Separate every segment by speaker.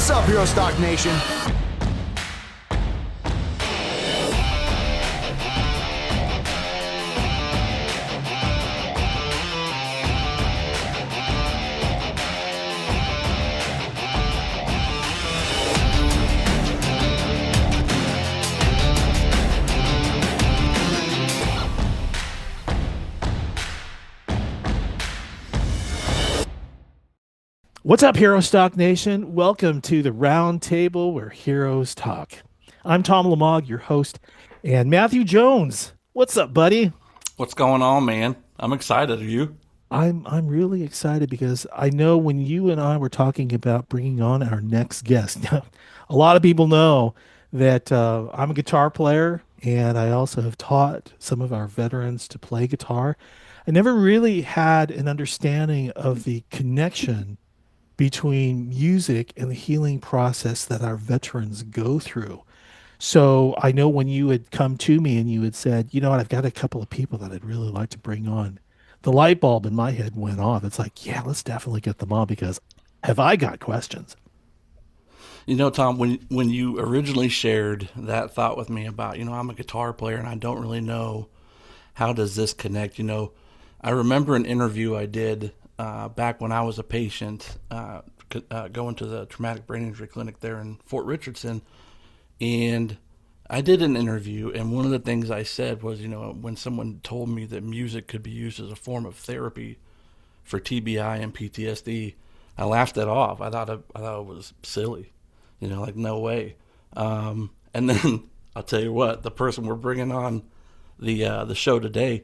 Speaker 1: What's up, Hero Stock Nation?
Speaker 2: What's up, Hero Stock Nation? Welcome to the Roundtable where heroes talk. I'm Tom Lamog, your host, and Matthew Jones. What's up, buddy?
Speaker 3: What's going on, man? I'm excited. Are you?
Speaker 2: I'm really excited because I know when you and I were talking about bringing on our next guest, a lot of people know that I'm a guitar player and I also have taught some of our veterans to play guitar. I never really had an understanding of the connection between music and the healing process that our veterans go through. So I know when you had come to me and you had said, you know what, I've got a couple of people that I'd really like to bring on, the light bulb in my head went off. It's like, yeah, let's definitely get them on because have I got questions?
Speaker 3: You know, Tom, when you originally shared that thought with me about, I'm a guitar player and I don't really know how does this connect. I remember an interview I did back when I was a patient going to the traumatic brain injury clinic there in Fort Richardson, and I did an interview, and one of the things I said was, when someone told me that music could be used as a form of therapy for TBI and PTSD, I laughed that off. I thought it was silly, like no way. And then I'll tell you what, the person we're bringing on the show today,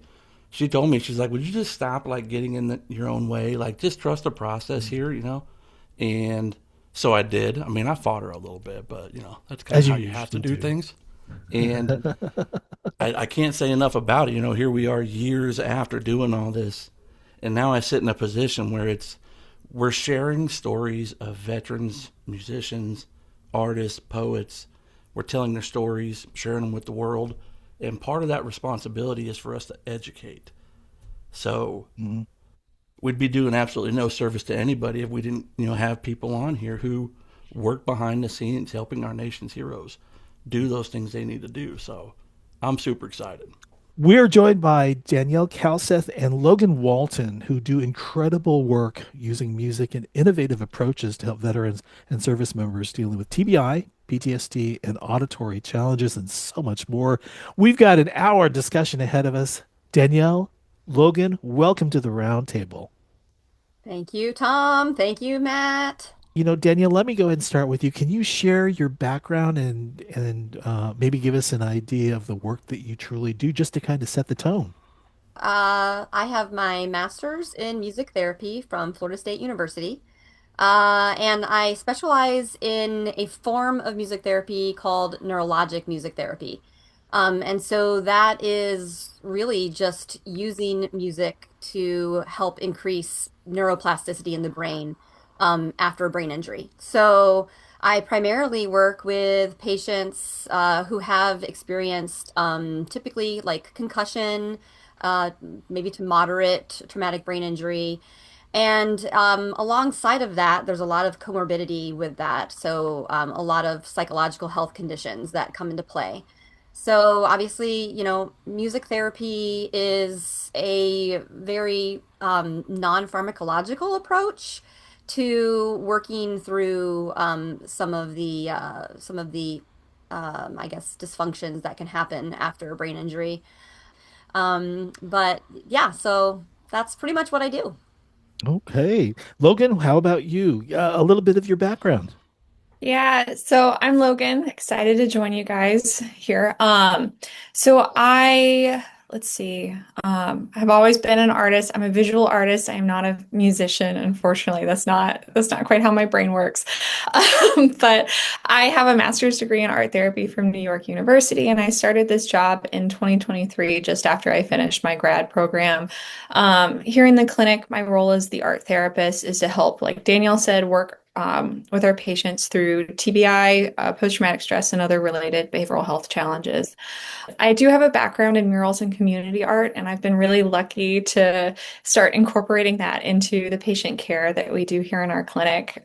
Speaker 3: she told me, she's like, would you just stop like getting in your own way, like just trust the process here, And so I did. I mean, I fought her a little bit, but that's kind of how you have to do things. And I can't say enough about it. Here we are years after doing all this, and now I sit in a position where we're sharing stories of veterans, musicians, artists, poets. We're telling their stories, sharing them with the world, and part of that responsibility is for us to educate. So we'd be doing absolutely no service to anybody if we didn't, have people on here who work behind the scenes helping our nation's heroes do those things they need to do. So I'm super excited.
Speaker 2: We're joined by Danielle Kalseth and Logan Walton, who do incredible work using music and innovative approaches to help veterans and service members dealing with TBI, PTSD, and auditory challenges, and so much more. We've got an hour discussion ahead of us. Danielle, Logan, welcome to the roundtable.
Speaker 4: Thank you, Tom. Thank you, Matt.
Speaker 2: Danielle, let me go ahead and start with you. Can you share your background and maybe give us an idea of the work that you truly do just to kind of set the tone?
Speaker 4: I have my master's in music therapy from Florida State University, and I specialize in a form of music therapy called neurologic music therapy. And so that is really just using music to help increase neuroplasticity in the brain after a brain injury. So I primarily work with patients who have experienced typically like concussion, uh, maybe to moderate traumatic brain injury. And alongside of that, there's a lot of comorbidity with that. So a lot of psychological health conditions that come into play. So obviously, music therapy is a very non-pharmacological approach to working through some of the I guess dysfunctions that can happen after a brain injury. But yeah, so that's pretty much what I do.
Speaker 2: Okay. Logan, how about you? A little bit of your background.
Speaker 5: Yeah, so I'm Logan, excited to join you guys here. Let's see, I've always been an artist. I'm a visual artist. I am not a musician, unfortunately. That's not quite how my brain works. But I have a master's degree in art therapy from New York University, and I started this job in 2023, just after I finished my grad program. Here in the clinic, my role as the art therapist is to help, like Danielle said, work with our patients through TBI, post-traumatic stress, and other related behavioral health challenges. I do have a background in murals and community art, and I've been really lucky to start incorporating that into the patient care that we do here in our clinic.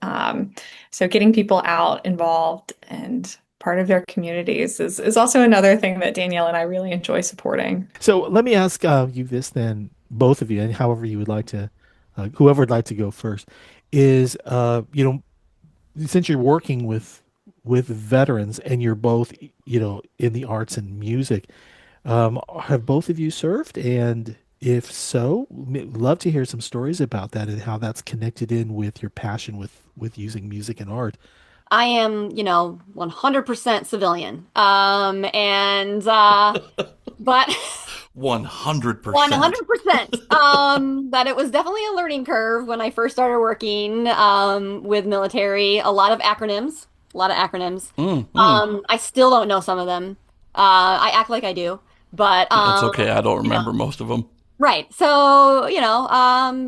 Speaker 5: So getting people out involved and part of their communities is also another thing that Danielle and I really enjoy supporting.
Speaker 2: So let me ask you this then, both of you, and however you would like to, whoever would like to go first, is since you're working with veterans and you're both in the arts and music, have both of you served? And if so, love to hear some stories about that and how that's connected in with your passion with using music and art.
Speaker 4: I am, 100% civilian. And but
Speaker 3: 100%.
Speaker 4: 100%. That it was definitely a learning curve when I first started working with military. A lot of acronyms, a lot of acronyms.
Speaker 3: Mm.
Speaker 4: I still don't know some of them. I act like I do, but
Speaker 3: It's okay. I don't
Speaker 4: you know,
Speaker 3: remember most of them.
Speaker 4: right. So,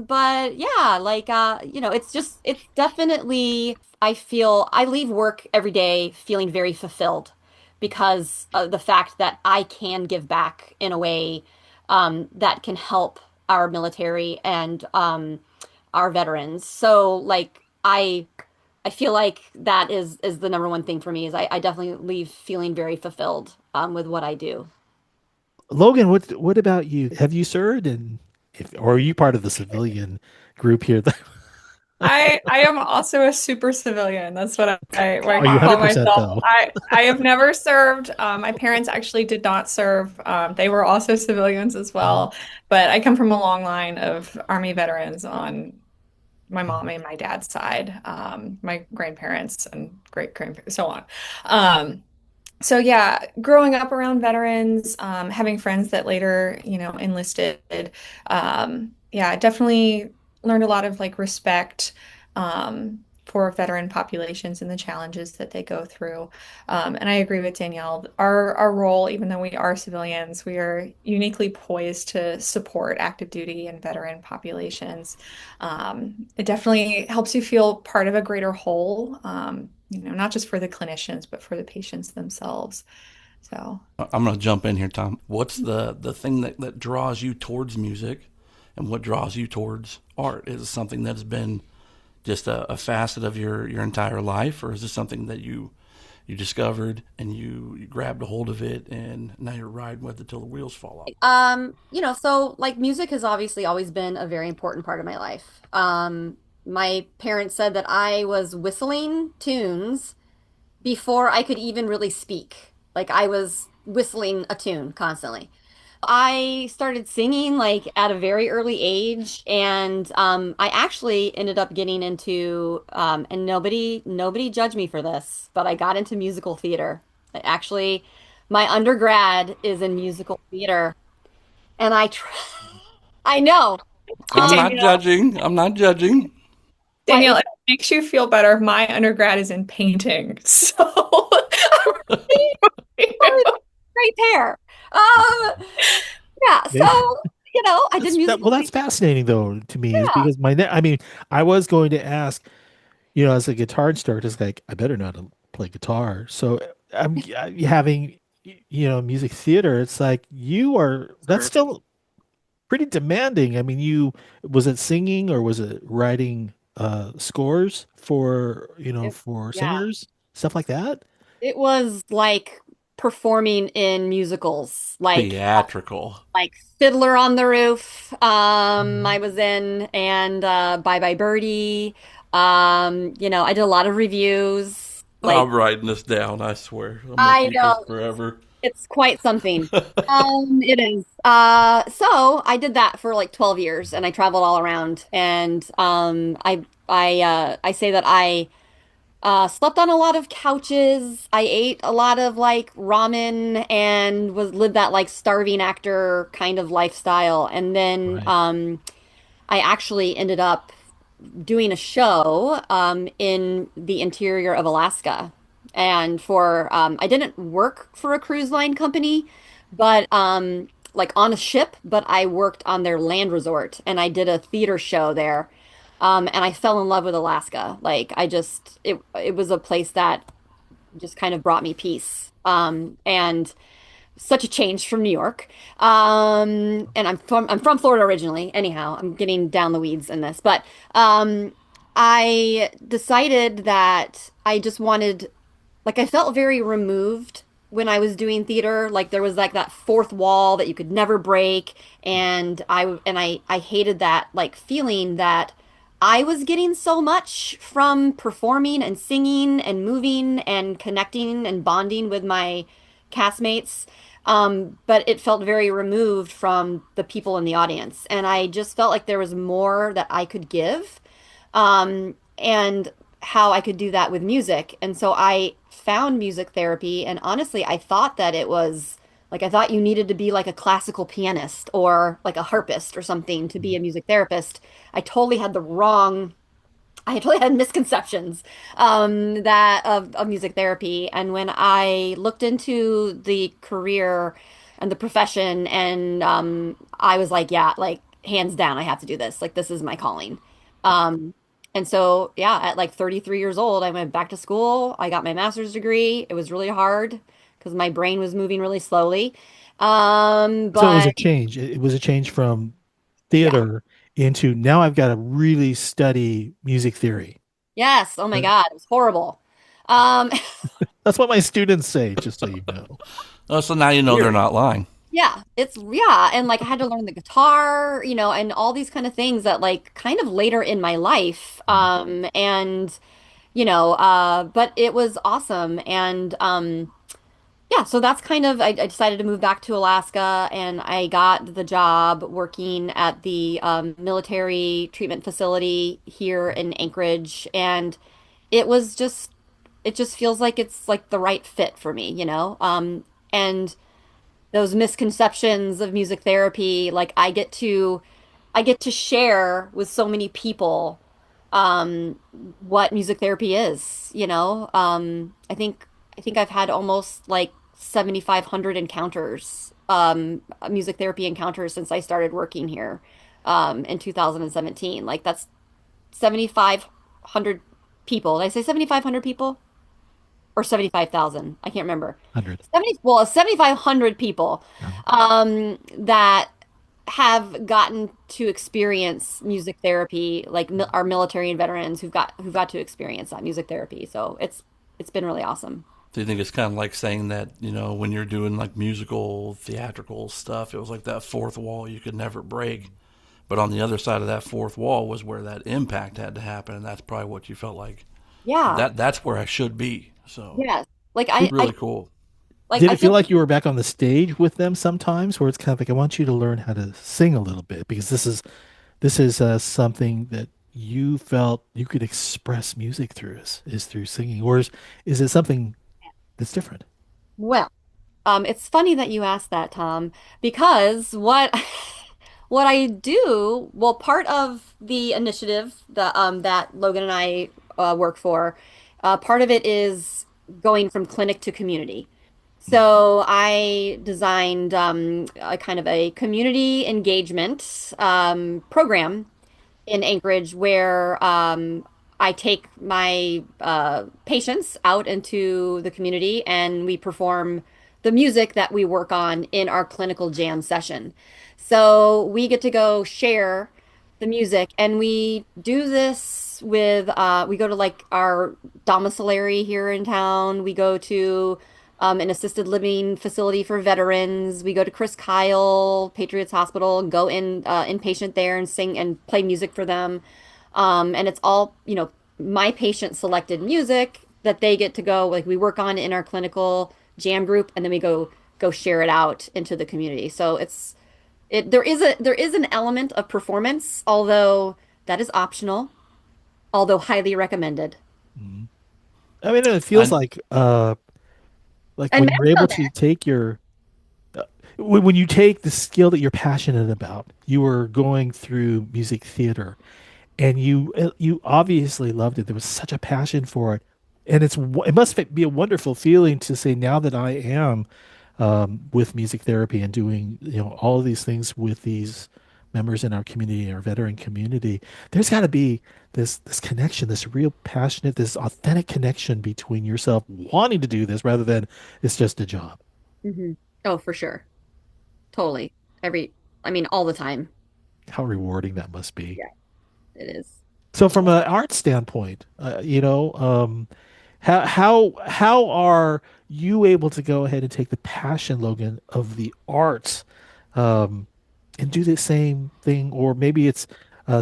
Speaker 4: but yeah, like it's definitely I feel I leave work every day feeling very fulfilled because of the fact that I can give back in a way that can help our military and our veterans. So like I feel like that is the number one thing for me is I definitely leave feeling very fulfilled with what I do.
Speaker 2: Logan, what about you? Have you served, and if or are you part of the civilian group here?
Speaker 5: I am also a super civilian. That's what I
Speaker 2: Are you
Speaker 5: call
Speaker 2: 100%
Speaker 5: myself.
Speaker 2: though?
Speaker 5: I have never served. My parents actually did not serve. They were also civilians as
Speaker 2: Uh,
Speaker 5: well. But I come from a long line of Army veterans on my mom and my dad's side, my grandparents and great grandparents, so on. Um, so yeah, growing up around veterans, having friends that later, enlisted, yeah, definitely learned a lot of like respect for veteran populations and the challenges that they go through. And I agree with Danielle. Our role, even though we are civilians, we are uniquely poised to support active duty and veteran populations. It definitely helps you feel part of a greater whole. Not just for the clinicians, but for the patients themselves. So,
Speaker 3: I'm going to jump in here, Tom. What's the thing that draws you towards music and what draws you towards art? Is it something that's been just a facet of your entire life, or is this something that you discovered and you grabbed a hold of it and now you're riding with it till the wheels fall off?
Speaker 4: So like music has obviously always been a very important part of my life. My parents said that I was whistling tunes before I could even really speak. Like I was whistling a tune constantly. I started singing like at a very early age, and I actually ended up getting into and nobody judged me for this, but I got into musical theater. Actually, my undergrad is in musical theater, and I know.
Speaker 3: I'm not
Speaker 4: Danielle,
Speaker 3: judging. I'm not judging.
Speaker 4: what
Speaker 5: Danielle,
Speaker 4: is
Speaker 5: if it makes you feel better, my undergrad is in painting. So,
Speaker 4: great pair? Um, yeah, so
Speaker 2: Maybe
Speaker 4: I did musical
Speaker 2: well, that's
Speaker 4: theater.
Speaker 2: fascinating though to me is
Speaker 4: Yeah.
Speaker 2: because I mean, I was going to ask, as a guitar instructor, it's like I better know how to play guitar. So I'm having, music theater. It's like that's still pretty demanding. I mean, was it singing or was it writing scores for, for
Speaker 4: Yeah.
Speaker 2: singers, stuff like that?
Speaker 4: It was like performing in musicals,
Speaker 3: Theatrical.
Speaker 4: like Fiddler on the Roof. I
Speaker 2: Mhm.
Speaker 4: was in and Bye Bye Birdie. I did a lot of reviews. Like
Speaker 3: I'm writing this down. I swear. I'm gonna
Speaker 4: I
Speaker 3: keep this
Speaker 4: know
Speaker 3: forever.
Speaker 4: it's quite something. It is. So I did that for like 12 years and I traveled all around and I say that I slept on a lot of couches. I ate a lot of like ramen and was lived that like starving actor kind of lifestyle. And then
Speaker 2: Right.
Speaker 4: I actually ended up doing a show in the interior of Alaska. And I didn't work for a cruise line company, but like on a ship, but I worked on their land resort and I did a theater show there. And I fell in love with Alaska. Like I just it was a place that just kind of brought me peace. And such a change from New York. And I'm from Florida originally. Anyhow, I'm getting down the weeds in this, but I decided that I just wanted, like, I felt very removed when I was doing theater. Like there was like that fourth wall that you could never break, and I hated that like feeling that I was getting so much from performing and singing and moving and connecting and bonding with my castmates. But it felt very removed from the people in the audience. And I just felt like there was more that I could give, and how I could do that with music. And so I found music therapy. And honestly, I thought that it was like, I thought you needed to be like a classical pianist or like a harpist or something to be a music therapist. I totally had the wrong I totally had misconceptions that of music therapy. And when I looked into the career and the profession, and I was like, yeah, like hands down, I have to do this. Like this is my calling. And so, yeah, at like 33 years old, I went back to school. I got my master's degree. It was really hard because my brain was moving really slowly.
Speaker 2: So it was a
Speaker 4: But
Speaker 2: change. It was a change from
Speaker 4: yeah,
Speaker 2: theater into now I've got to really study music theory.
Speaker 4: yes. Oh my
Speaker 2: Uh,
Speaker 4: God, it was horrible. Um,
Speaker 2: That's what my students say, just so you know.
Speaker 3: Oh, so now you know they're
Speaker 2: Weird.
Speaker 3: not lying.
Speaker 4: Yeah, and like I had to learn the guitar, and all these kind of things that like kind of later in my life. And but it was awesome. And yeah, so that's kind of I decided to move back to Alaska, and I got the job working at the military treatment facility here in Anchorage, and it was just it just feels like it's like the right fit for me. And those misconceptions of music therapy, like I get to share with so many people what music therapy is. I think I've had almost like 7,500 encounters, music therapy encounters since I started working here in 2017. Like that's 7,500 people. Did I say 7,500 people? Or 75,000. I can't remember.
Speaker 2: 100.
Speaker 4: 7,500 people that have gotten to experience music therapy, like our military and veterans who've got to experience that music therapy. So it's been really awesome.
Speaker 3: Do you think it's kind of like saying that, when you're doing like musical, theatrical stuff, it was like that fourth wall you could never break. But on the other side of that fourth wall was where that impact had to happen, and that's probably what you felt like.
Speaker 4: Yeah.
Speaker 3: That's where I should be. So
Speaker 4: Yes. Like I
Speaker 3: really cool.
Speaker 4: like
Speaker 2: Did
Speaker 4: I
Speaker 2: it feel
Speaker 4: feel
Speaker 2: like you were back on the stage with them sometimes, where it's kind of like I want you to learn how to sing a little bit because this is something that you felt you could express music through is through singing, or is it something that's different?
Speaker 4: well, it's funny that you asked that, Tom, because what what I do, well, part of the initiative that Logan and I work for, part of it is going from clinic to community. So I designed a kind of a community engagement program in Anchorage where I take my patients out into the community and we perform the music that we work on in our clinical jam session. So we get to go share the music, and we do this with we go to like our domiciliary here in town. We go to an assisted living facility for veterans. We go to Chris Kyle Patriots Hospital, go in inpatient there and sing and play music for them. And it's all, my patient selected music that they get to go, like we work on in our clinical jam group, and then we go share it out into the community. So there is an element of performance, although that is optional, although highly recommended.
Speaker 2: Mhm. I mean, it feels
Speaker 3: I
Speaker 2: like
Speaker 4: And
Speaker 2: when
Speaker 4: Matt's
Speaker 2: you're
Speaker 4: still
Speaker 2: able to
Speaker 4: there.
Speaker 2: take uh, when you take the skill that you're passionate about, you were going through music theater, and you obviously loved it. There was such a passion for it, and it must be a wonderful feeling to say now that I am with music therapy and doing all of these things with these members in our community, our veteran community, there's got to be this connection, this real passionate, this authentic connection between yourself wanting to do this rather than it's just a job.
Speaker 4: Hmm. Oh, for sure. Totally. I mean, all the time.
Speaker 2: How rewarding that must be.
Speaker 4: Yeah, it is.
Speaker 2: So from an art standpoint, how are you able to go ahead and take the passion, Logan, of the arts, um, and do the same thing, or maybe it's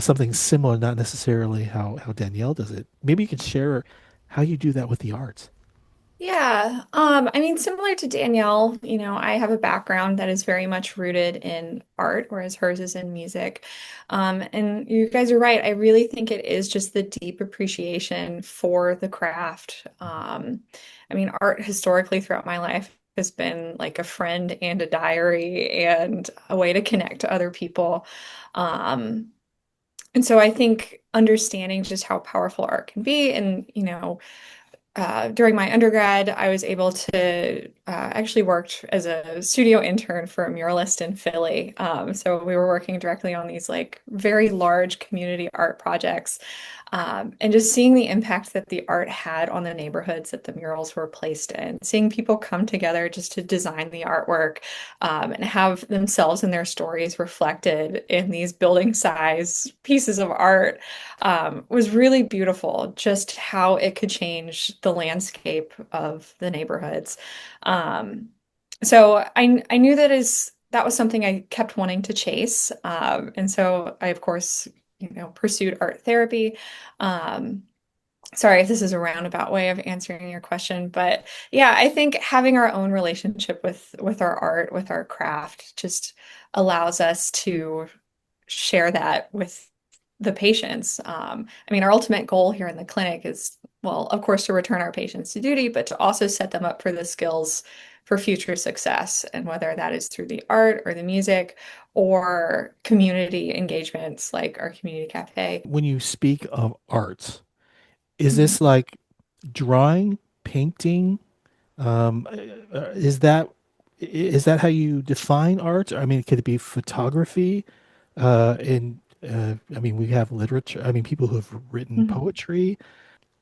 Speaker 2: something similar, not necessarily how Danielle does it. Maybe you can share how you do that with the arts.
Speaker 5: Yeah, I mean, similar to Danielle, I have a background that is very much rooted in art, whereas hers is in music. And you guys are right. I really think it is just the deep appreciation for the craft. I mean, art historically throughout my life has been like a friend and a diary and a way to connect to other people. Um, and so I think understanding just how powerful art can be and, during my undergrad, I was able to actually worked as a studio intern for a muralist in Philly. So we were working directly on these like very large community art projects, and just seeing the impact that the art had on the neighborhoods that the murals were placed in, seeing people come together just to design the artwork, and have themselves and their stories reflected in these building size pieces of art, was really beautiful, just how it could change the landscape of the neighborhoods. Um, so I knew that was something I kept wanting to chase. And so I, of course, pursued art therapy. Um, Sorry if this is a roundabout way of answering your question, but yeah, I think having our own relationship with our art, with our craft, just allows us to share that with the patients. I mean, our ultimate goal here in the clinic is, well, of course, to return our patients to duty, but to also set them up for the skills for future success. And whether that is through the art or the music or community engagements like our community cafe.
Speaker 2: When you speak of arts, is
Speaker 5: Mhm.
Speaker 2: this like drawing, painting? Is that how you define art? I mean, could it be photography? And I mean, we have literature. I mean, people who have written
Speaker 5: Mhm.
Speaker 2: poetry.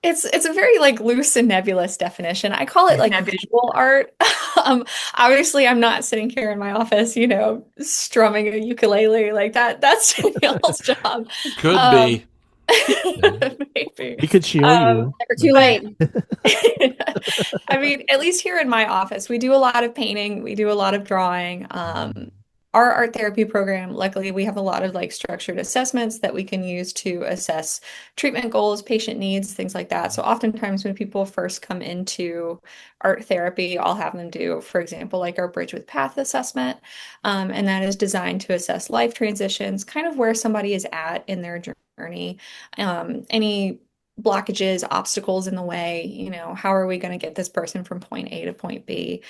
Speaker 5: It's a very like loose and nebulous definition. I call it
Speaker 2: Yeah.
Speaker 5: like visual art. Um, Obviously, I'm not sitting here in my office, strumming a ukulele like that. That's Danielle's job.
Speaker 3: Could
Speaker 5: Um,
Speaker 3: be.
Speaker 5: maybe.
Speaker 2: We could show
Speaker 5: Um,
Speaker 2: you.
Speaker 4: Never too
Speaker 5: but
Speaker 4: late.
Speaker 5: I mean, at least here in my office, we do a lot of painting, we do a lot of drawing. Our art therapy program, luckily, we have a lot of like structured assessments that we can use to assess treatment goals, patient needs, things like that. So oftentimes when people first come into art therapy, I'll have them do, for example, like our Bridge with Path assessment. And that is designed to assess life transitions, kind of where somebody is at in their journey, any blockages, obstacles in the way, how are we going to get this person from point A to point B?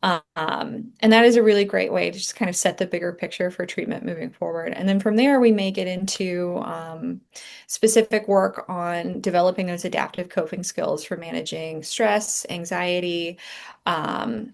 Speaker 5: And that is a really great way to just kind of set the bigger picture for treatment moving forward. And then from there, we may get into specific work on developing those adaptive coping skills for managing stress, anxiety.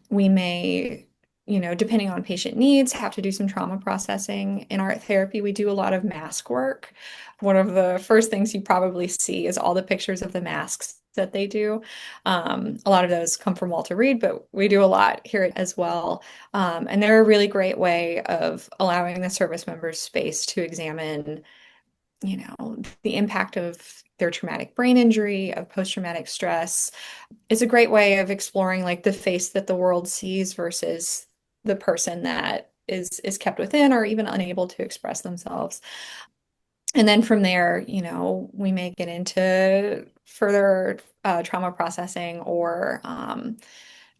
Speaker 5: We may, depending on patient needs, have to do some trauma processing. In art therapy, we do a lot of mask work. One of the first things you probably see is all the pictures of the masks that they do. A lot of those come from Walter Reed, but we do a lot here as well. And they're a really great way of allowing the service members space to examine, the impact of their traumatic brain injury, of post-traumatic stress. It's a great way of exploring like the face that the world sees versus the person that is kept within or even unable to express themselves. And then from there, we may get into further trauma processing or I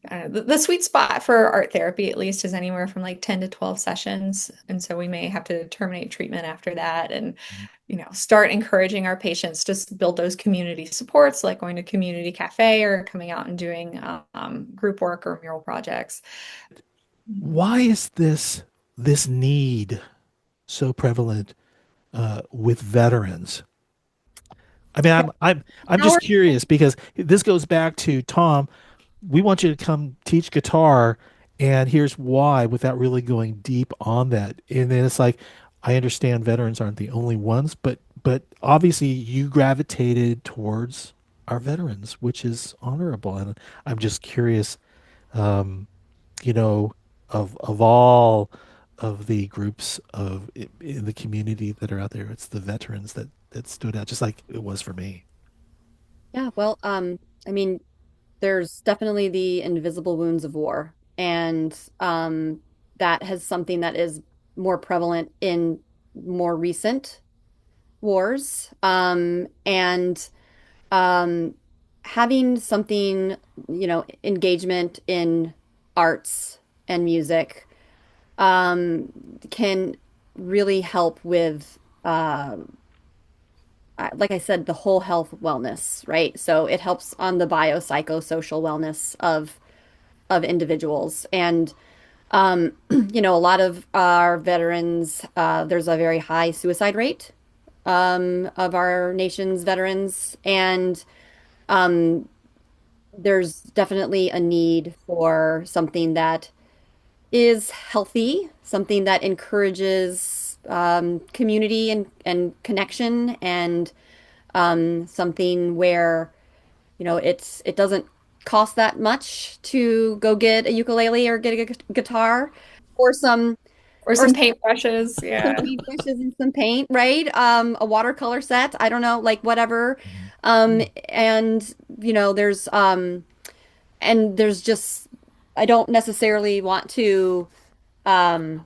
Speaker 5: don't know, the sweet spot for art therapy, at least, is anywhere from like 10 to 12 sessions. And so we may have to terminate treatment after that and, start encouraging our patients to build those community supports, like going to community cafe or coming out and doing group work or mural projects.
Speaker 2: Why is this need so prevalent with veterans? I mean, I'm
Speaker 5: Now
Speaker 2: just
Speaker 5: we're
Speaker 2: curious because this goes back to Tom. We want you to come teach guitar, and here's why, without really going deep on that. And then it's like, I understand veterans aren't the only ones, but obviously you gravitated towards our veterans, which is honorable. And I'm just curious, um, you know, of all of the groups in the community that are out there, it's the veterans that stood out, just like it was for me.
Speaker 4: Yeah, well, I mean, there's definitely the invisible wounds of war, and that has something that is more prevalent in more recent wars. And um, having something, engagement in arts and music can really help with, like I said, the whole health wellness, right? So it helps on the biopsychosocial wellness of individuals. And a lot of our veterans, there's a very high suicide rate of our nation's veterans, and there's definitely a need for something that is healthy, something that encourages community and connection, and something where, it doesn't cost that much to go get a ukulele or get a guitar or some
Speaker 5: Or
Speaker 4: or
Speaker 5: some paintbrushes.
Speaker 4: some
Speaker 5: Yeah.
Speaker 4: paintbrushes and some paint, right? A watercolor set, I don't know, like whatever.
Speaker 2: Mhm.
Speaker 4: And there's just I don't necessarily want to I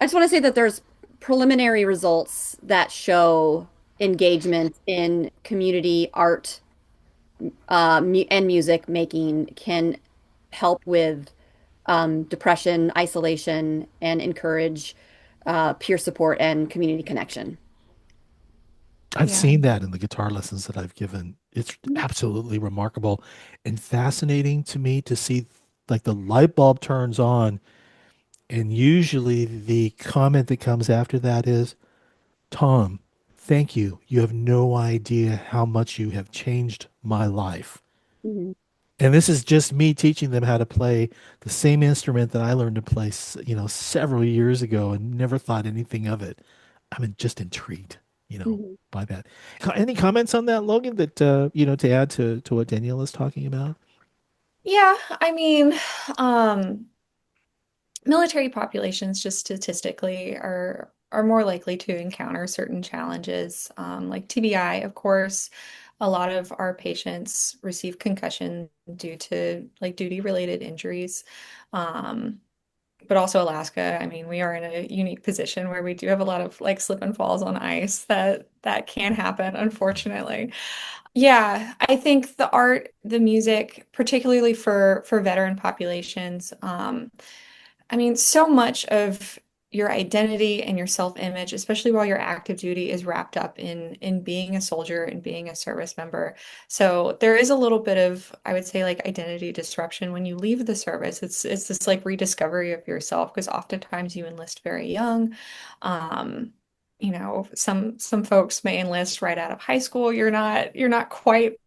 Speaker 4: just want to say that there's preliminary results that show engagement in community art mu and music making can help with depression, isolation, and encourage peer support and community connection.
Speaker 2: I've
Speaker 5: Yeah.
Speaker 2: seen that in the guitar lessons that I've given. It's absolutely remarkable and fascinating to me to see like the light bulb turns on, and usually the comment that comes after that is, Tom, thank you. You have no idea how much you have changed my life.
Speaker 4: Mhm.
Speaker 2: And this is just me teaching them how to play the same instrument that I learned to play, several years ago and never thought anything of it. I'm just intrigued,
Speaker 4: Mhm.
Speaker 2: by that. Any comments on that, Logan, that, to add to what Danielle is talking about?
Speaker 5: Yeah, I mean, um, military populations just statistically are more likely to encounter certain challenges, like TBI, of course. A lot of our patients receive concussion due to like duty related injuries. Um, but also Alaska, I mean, we are in a unique position where we do have a lot of like slip and falls on ice that can happen, unfortunately. Yeah, I think the art, the music, particularly for veteran populations, I mean, so much of your identity and your self-image, especially while you're active duty, is wrapped up in being a soldier and being a service member. So there is a little bit of, I would say, like identity disruption when you leave the service. It's this like rediscovery of yourself because oftentimes you enlist very young. Um, some folks may enlist right out of high school. You're not quite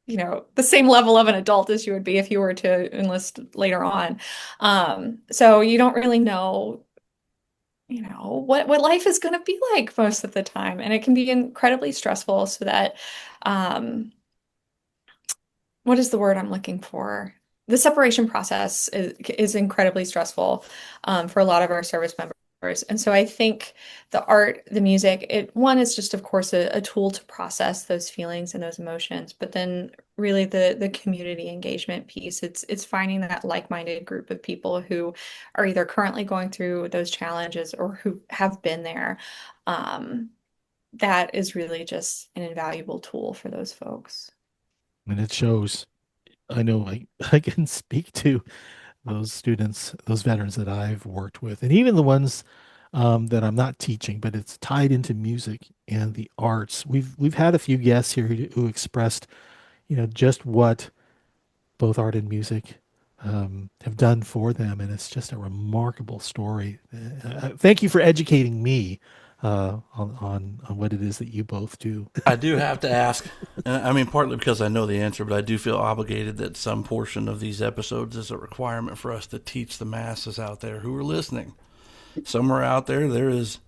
Speaker 5: the same level of an adult as you would be if you were to enlist later on. So you don't really know, what life is going to be like most of the time. And it can be incredibly stressful so that, um, what is the word I'm looking for? The separation process is incredibly stressful for a lot of our service members. And so I think the art, the music, one is just, of course, a tool to process those feelings and those emotions. But then really the community engagement piece, it's finding that like-minded group of people who are either currently going through those challenges or who have been there. Um, that is really just an invaluable tool for those folks.
Speaker 2: And it shows. I know I can speak to those students, those veterans that I've worked with, and even the ones that I'm not teaching, but it's tied into music and the arts. We've had a few guests here who expressed, just what both art and music have done for them, and it's just a remarkable story. Thank you for educating me on what it is that you both do.
Speaker 3: I do have to ask, and I mean, partly because I know the answer, but I do feel obligated that some portion of these episodes is a requirement for us to teach the masses out there who are listening. Somewhere out there, there is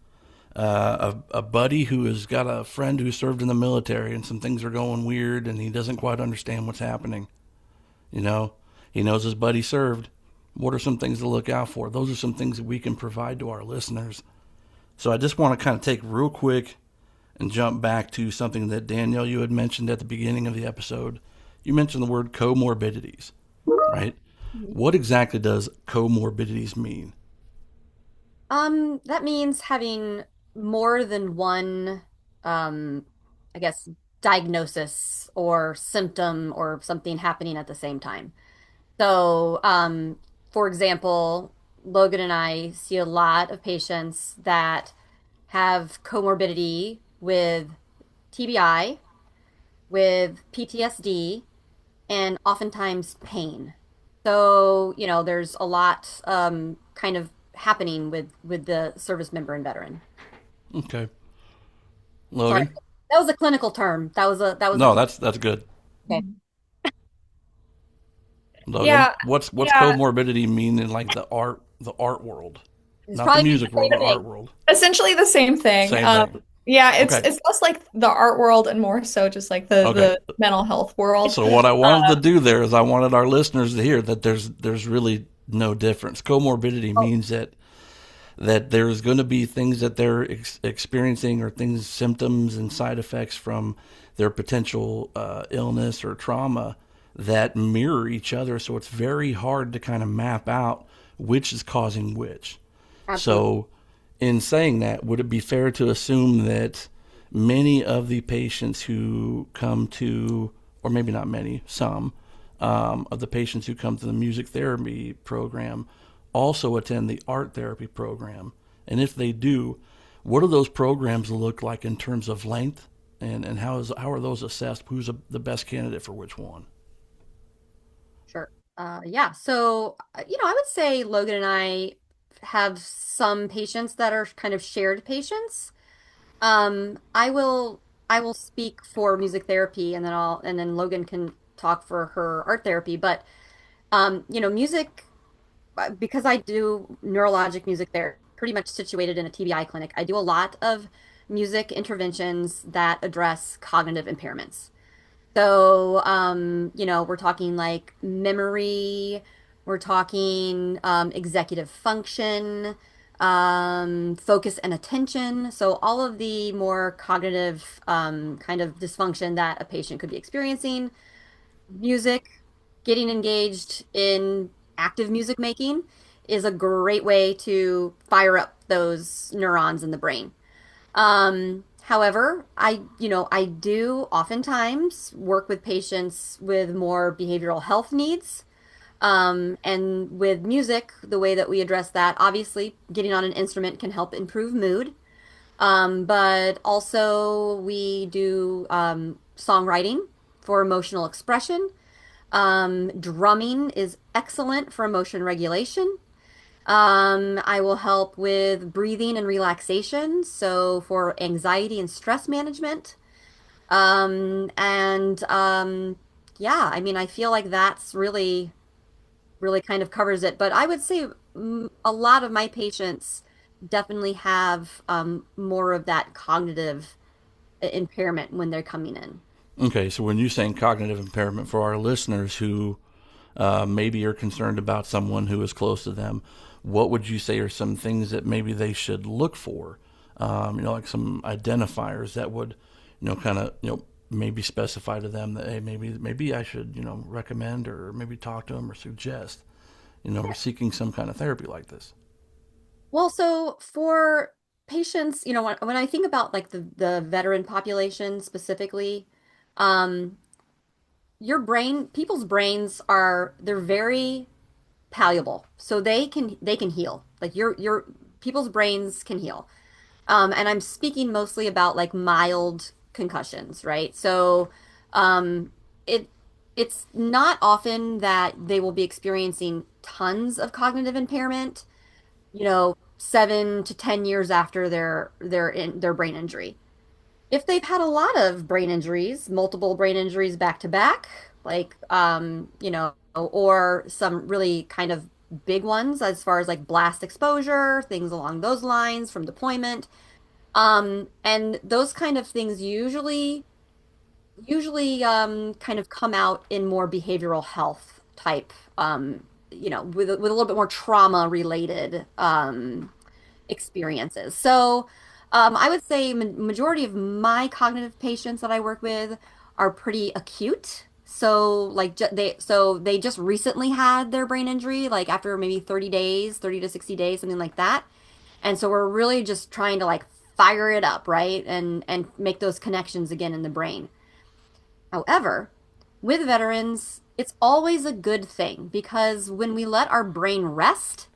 Speaker 3: a buddy who has got a friend who served in the military and some things are going weird and he doesn't quite understand what's happening. You know, he knows his buddy served. What are some things to look out for? Those are some things that we can provide to our listeners. So I just want to kind of take real quick and jump back to something that Danielle, you had mentioned at the beginning of the episode. You mentioned the word comorbidities, right? What exactly does comorbidities mean?
Speaker 4: That means having more than one, um, I guess, diagnosis or symptom or something happening at the same time. So, for example, Logan and I see a lot of patients that have comorbidity with TBI, with PTSD, and oftentimes pain. So, there's a lot kind of happening with the service member and veteran.
Speaker 3: Okay,
Speaker 4: Sorry,
Speaker 3: Logan.
Speaker 4: that was a clinical term. That was a
Speaker 3: No, that's good.
Speaker 4: okay.
Speaker 3: Logan,
Speaker 5: Yeah,
Speaker 3: what's
Speaker 5: yeah.
Speaker 3: comorbidity mean in like the art world,
Speaker 4: It's
Speaker 3: not the
Speaker 4: probably means
Speaker 3: music
Speaker 4: the
Speaker 3: world,
Speaker 4: same
Speaker 3: the
Speaker 4: thing.
Speaker 3: art world.
Speaker 5: Essentially the same thing.
Speaker 3: Same thing.
Speaker 5: Yeah, it's
Speaker 3: Okay,
Speaker 5: it's less like the art world and more so just like the
Speaker 3: okay.
Speaker 5: the mental health world.
Speaker 3: So what I wanted to do there is I wanted our listeners to hear that there's really no difference. Comorbidity
Speaker 4: Oh,
Speaker 3: means that there's going to be things that they're experiencing or things, symptoms and side effects from their potential illness or trauma that mirror each other. So it's very hard to kind of map out which is causing which.
Speaker 4: absolutely.
Speaker 3: So, in saying that, would it be fair to assume that many of the patients who come to, or maybe not many, some of the patients who come to the music therapy program also attend the art therapy program? And if they do, what do those programs look like in terms of length? And how are those assessed? Who's the best candidate for which one?
Speaker 4: Sure. Yeah. So, I would say Logan and I have some patients that are kind of shared patients. I will speak for music therapy and then Logan can talk for her art therapy. But music, because I do neurologic music therapy, pretty much situated in a TBI clinic, I do a lot of music interventions that address cognitive impairments. So, we're talking like memory, we're talking executive function, focus and attention. So, all of the more cognitive kind of dysfunction that a patient could be experiencing, music, getting engaged in active music making is a great way to fire up those neurons in the brain. However, I do oftentimes work with patients with more behavioral health needs. And with music, the way that we address that, obviously, getting on an instrument can help improve mood. But also we do songwriting for emotional expression. Drumming is excellent for emotion regulation. I will help with breathing and relaxation, so for anxiety and stress management. And yeah, I mean, I feel like that's really kind of covers it. But I would say a lot of my patients definitely have more of that cognitive impairment when they're coming in.
Speaker 3: Okay, so when you're saying cognitive impairment for our listeners who maybe are concerned about someone who is close to them, what would you say are some things that maybe they should look for? Like some identifiers that would, kind of, maybe specify to them that hey, maybe I should, recommend or maybe talk to them or suggest, we're seeking some kind of therapy like this.
Speaker 4: Well, so for patients, when I think about like the veteran population specifically, um, people's brains they're very malleable, so they can heal. Like your people's brains can heal. And I'm speaking mostly about like mild concussions, right? So, it it's not often that they will be experiencing tons of cognitive impairment, 7 to 10 years after their brain injury. If they've had a lot of brain injuries, multiple brain injuries back to back, like or some really kind of big ones as far as like blast exposure, things along those lines from deployment, And those kind of things usually kind of come out in more behavioral health type, with a little bit more trauma related experiences. So I would say majority of my cognitive patients that I work with are pretty acute. So like they just recently had their brain injury, like after maybe 30 days, 30 to 60 days, something like that. And so we're really just trying to like fire it up, right? And make those connections again in the brain. However, with veterans, it's always a good thing because when we let our brain rest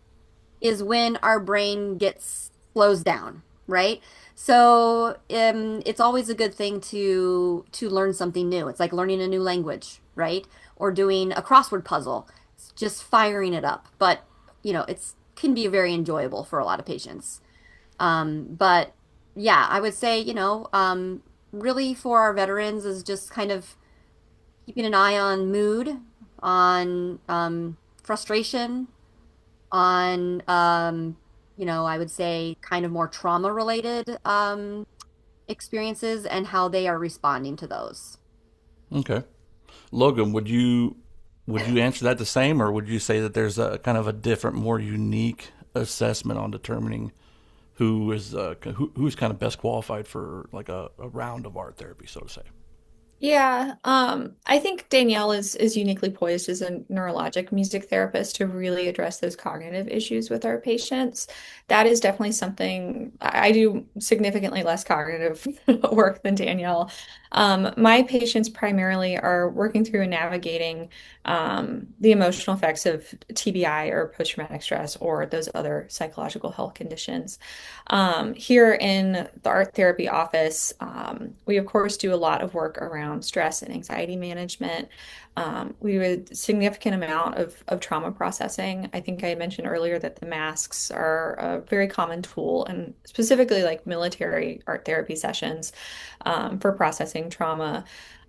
Speaker 4: is when our brain gets slows down, right? So it's always a good thing to learn something new. It's like learning a new language, right? Or doing a crossword puzzle. It's just firing it up. But it's can be very enjoyable for a lot of patients. But yeah, I would say, really for our veterans is just kind of keeping an eye on mood, on frustration, on I would say kind of more trauma related experiences and how they are responding to those.
Speaker 3: Okay. Logan, would you answer that the same, or would you say that there's a kind of a different, more unique assessment on determining who's kind of best qualified for like a round of art therapy, so to say?
Speaker 5: Yeah, I think Danielle is uniquely poised as a neurologic music therapist to really address those cognitive issues with our patients. That is definitely something I do significantly less cognitive work than Danielle. My patients primarily are working through and navigating the emotional effects of TBI or post-traumatic stress or those other psychological health conditions. Here in the art therapy office, we of course do a lot of work around stress and anxiety management. We do a significant amount of trauma processing. I think I mentioned earlier that the masks are a very common tool, and specifically like military art therapy sessions for processing trauma.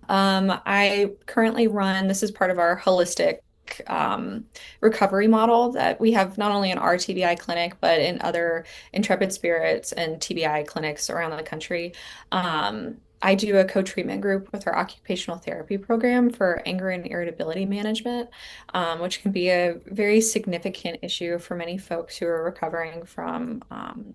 Speaker 5: I currently run, this is part of our holistic um, recovery model that we have not only in our TBI clinic, but in other Intrepid Spirits and TBI clinics around the country. I do a co-treatment group with our occupational therapy program for anger and irritability management, which can be a very significant issue for many folks who are recovering from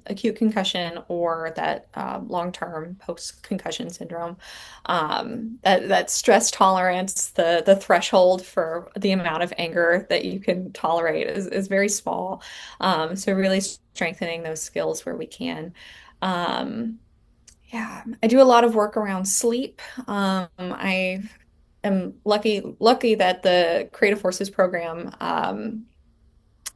Speaker 5: acute concussion or that long-term post-concussion syndrome. That stress tolerance, the threshold for the amount of anger that you can tolerate is very small. So really strengthening those skills where we can. Um, yeah, I do a lot of work around sleep. I am lucky that the Creative Forces program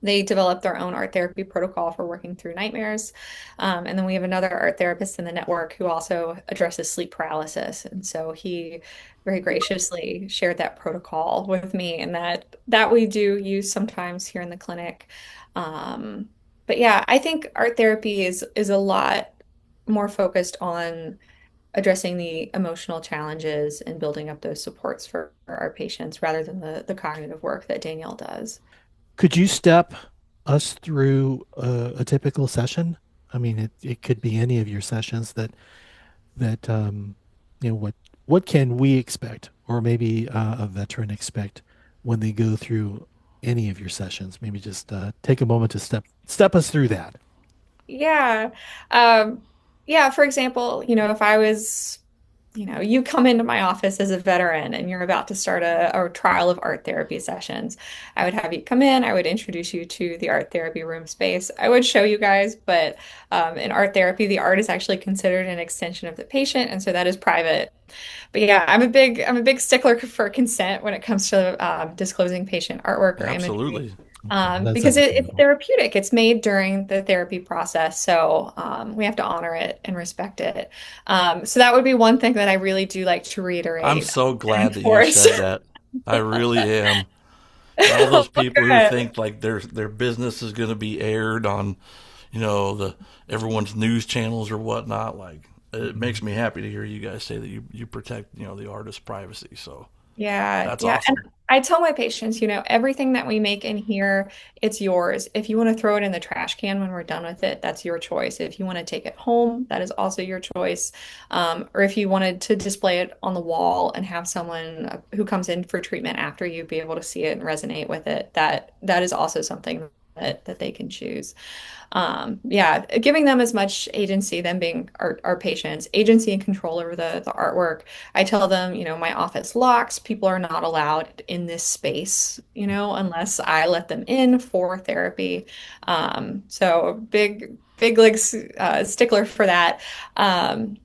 Speaker 5: they developed their own art therapy protocol for working through nightmares. And then we have another art therapist in the network who also addresses sleep paralysis. And so he very graciously shared that protocol with me and that we do use sometimes here in the clinic. Um, but yeah, I think art therapy is a lot more focused on addressing the emotional challenges and building up those supports for our patients rather than the cognitive work that Danielle does.
Speaker 2: Could you step us through a typical session? I mean, it could be any of your sessions that what can we expect, or maybe a veteran expect when they go through any of your sessions? Maybe just take a moment to step us through that.
Speaker 5: Yeah. Um, yeah, for example, if I was, you come into my office as a veteran and you're about to start a trial of art therapy sessions, I would have you come in, I would introduce you to the art therapy room space. I would show you guys, but in art therapy, the art is actually considered an extension of the patient, and so that is private. But yeah, I'm a big stickler for consent when it comes to disclosing patient artwork or imagery
Speaker 3: Absolutely.
Speaker 2: Okay, that's
Speaker 5: because it's
Speaker 2: understandable.
Speaker 5: therapeutic. It's made during the therapy process, so we have to honor it and respect it. So that would be one thing that I really do like to
Speaker 3: I'm
Speaker 5: reiterate
Speaker 3: so
Speaker 5: and
Speaker 3: glad that you
Speaker 5: enforce.
Speaker 3: said that. I really am. All those people who
Speaker 5: Good.
Speaker 3: think like their business is going to be aired on, the everyone's news channels or whatnot. Like, it
Speaker 2: Mhm.
Speaker 3: makes me happy to hear you guys say that you protect the artist's privacy. So
Speaker 5: Yeah,
Speaker 3: That's
Speaker 5: yeah. And
Speaker 3: awesome.
Speaker 5: I tell my patients, everything that we make in here, it's yours. If you want to throw it in the trash can when we're done with it, that's your choice. If you want to take it home, that is also your choice. Or if you wanted to display it on the wall and have someone who comes in for treatment after you be able to see it and resonate with it, that is also something that they can choose. Yeah, giving them as much agency, them being our patients, agency and control over the artwork. I tell them, my office locks. People are not allowed in this space, unless I let them in for therapy. So big like stickler for that. Um,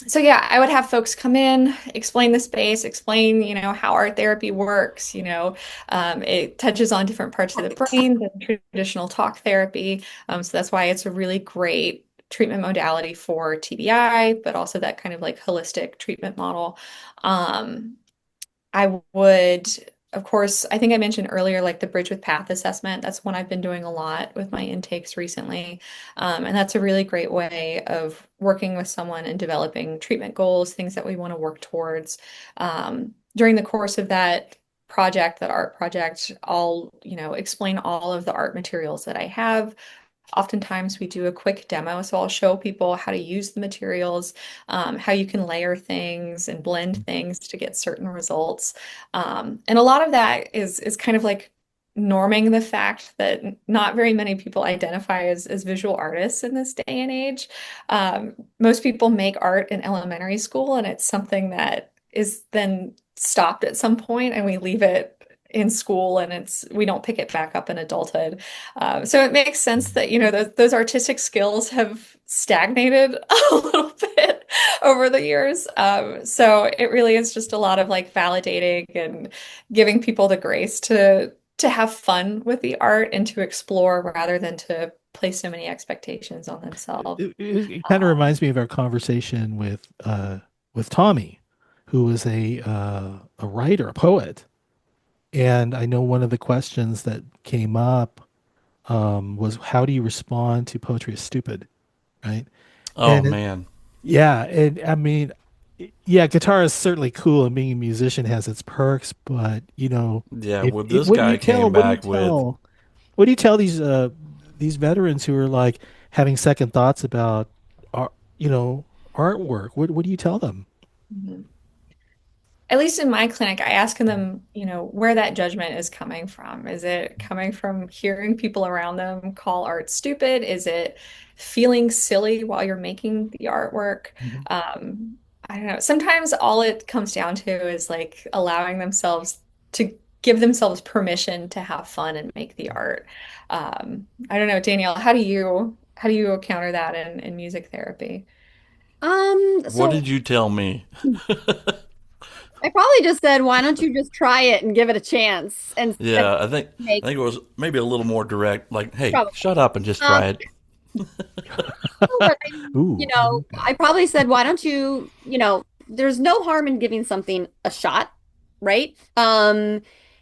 Speaker 5: so yeah, I would have folks come in, explain the space, explain, how art therapy works. It touches on different parts of the brain than traditional talk therapy. So that's why it's a really great treatment modality for TBI, but also that kind of like holistic treatment model. Um, I would, of course, I think I mentioned earlier, like the bridge with path assessment. That's one I've been doing a lot with my intakes recently. And that's a really great way of working with someone and developing treatment goals, things that we want to work towards. During the course of that art project, I'll, explain all of the art materials that I have. Oftentimes we do a quick demo, so I'll show people how to use the materials, how you can layer things and blend things to get certain results. And a lot of that is kind of like norming the fact that not very many people identify as visual artists in this day and age. Most people make art in elementary school, and it's something that is then stopped at some point, and we leave it in school, and we don't pick it back up in adulthood. So it makes sense that, those artistic skills have stagnated a little bit over the years. So it really is just a lot of like validating and giving people the grace to have fun with the art and to explore rather than to place so many expectations on themselves.
Speaker 2: It kind of reminds me of our conversation with Tommy, who was a writer, a poet. And I know one of the questions that came up was how do you respond to poetry as stupid, right?
Speaker 3: Oh
Speaker 2: And
Speaker 3: man.
Speaker 2: yeah, and I mean, yeah, guitar is certainly cool, and being a musician has its perks. But
Speaker 3: Yeah,
Speaker 2: if
Speaker 3: well
Speaker 2: it,
Speaker 3: this guy came back with,
Speaker 2: what do you tell these veterans who are like having second thoughts about art, artwork? What do you tell them?
Speaker 5: Mhm. At least in my clinic, I ask them, where that judgment is coming from. Is it coming from hearing people around them call art stupid? Is it feeling silly while you're making the artwork?
Speaker 2: Mhm.
Speaker 5: Um, I don't know. Sometimes all it comes down to is like allowing themselves to give themselves permission to have fun and make the art. I don't know, Danielle, how do you counter that in music therapy?
Speaker 3: what
Speaker 4: So
Speaker 3: did you tell me?
Speaker 4: I probably just said, why don't you just try it and give it a chance and
Speaker 3: Yeah, I
Speaker 4: make
Speaker 3: think it was maybe a little more direct, like, hey,
Speaker 4: probably.
Speaker 3: shut up and just
Speaker 4: Um,
Speaker 3: try it.
Speaker 4: no, but
Speaker 2: Ooh, okay.
Speaker 4: I probably said, why don't you, there's no harm in giving something a shot, right?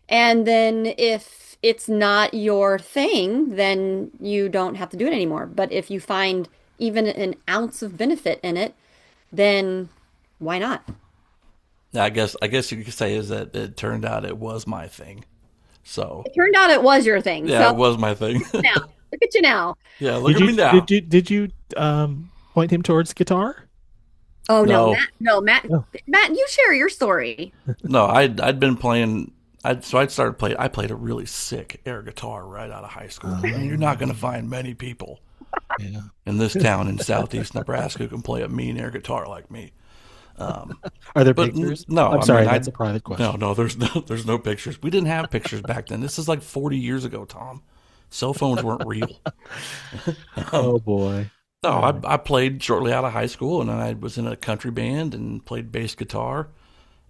Speaker 4: And then if it's not your thing, then you don't have to do it anymore. But if you find even an ounce of benefit in it, then why not?
Speaker 3: Yeah, I guess you could say is that it turned out it was my thing. So
Speaker 4: It turned out it was your thing.
Speaker 3: yeah,
Speaker 4: So
Speaker 3: it was my thing.
Speaker 4: now, look at you now.
Speaker 3: Yeah, look
Speaker 2: Did
Speaker 3: at
Speaker 2: you
Speaker 3: me now.
Speaker 2: point him towards guitar?
Speaker 4: Oh no,
Speaker 3: No,
Speaker 4: Matt, no, Matt,
Speaker 2: Oh.
Speaker 4: Matt, you share your story.
Speaker 3: no, I'd been playing. I'd started playing. I played a really sick air guitar right out of high school. I mean, you're not going to
Speaker 2: Um,
Speaker 3: find many people
Speaker 2: yeah.
Speaker 3: in this town in southeast Nebraska who can play a mean air guitar like me. Um,
Speaker 2: Are there
Speaker 3: but
Speaker 2: pictures?
Speaker 3: no,
Speaker 2: I'm
Speaker 3: I mean,
Speaker 2: sorry, that's a private question.
Speaker 3: there's no pictures. We didn't have pictures back then. This is like 40 years ago, Tom. Cell phones weren't real.
Speaker 2: Oh
Speaker 3: Um,
Speaker 2: boy.
Speaker 3: no,
Speaker 2: All right.
Speaker 3: I played shortly out of high school, and then I was in a country band and played bass guitar,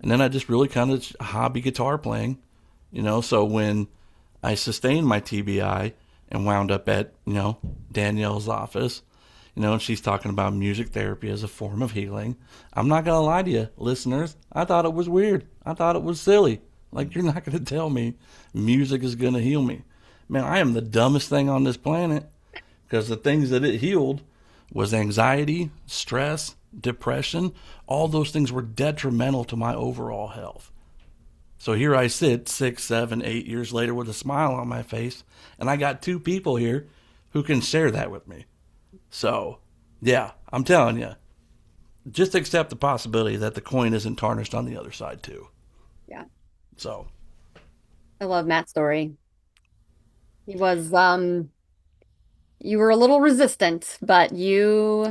Speaker 3: and then I just really kind of hobby guitar playing, So when I sustained my TBI and wound up at Danielle's office, and she's talking about music therapy as a form of healing. I'm not gonna lie to you, listeners. I thought it was weird. I thought it was silly. Like you're not gonna tell me music is gonna heal me. Man, I am the dumbest thing on this planet because the things that it healed was anxiety, stress, depression. All those things were detrimental to my overall health. So here I sit 6, 7, 8 years later with a smile on my face, and I got two people here who can share that with me. So, yeah, I'm telling you, just accept the possibility that the coin isn't tarnished on the other side too.
Speaker 4: Yeah.
Speaker 3: So,
Speaker 4: I love Matt's story. He was you were a little resistant, but